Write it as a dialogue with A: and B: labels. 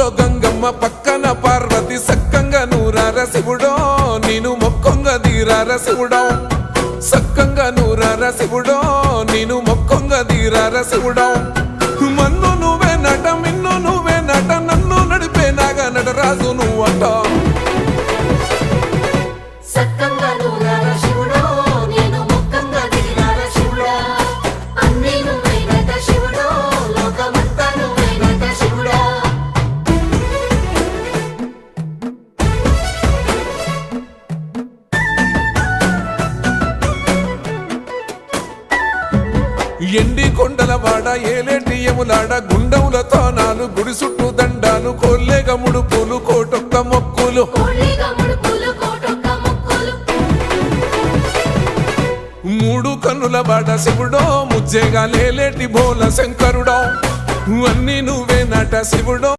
A: ఊళ్ళో గంగమ్మ పక్కన పార్వతి సక్కంగా నూరార శివుడో నేను మొక్కొంగ దీరార శివుడో సక్కంగా నూరార శివుడో నేను మొక్కొంగ దీరార శివుడో మన్ను నువ్వే నట మిన్ను నువ్వే నట నన్ను నడిపే నాగ నటరాజు నువ్వంట ఎండి కొండల వాడ ఏలేటి యములాడ గుండములతో నాలు గుడి చుట్టూ దండాలు కోల్లేగ ముడుపులు కోటొక్క మొక్కులు మూడు కన్నుల వాడ శివుడో ముజ్జేగా లేలేటి బోల శంకరుడో అన్నీ నువ్వే నట శివుడో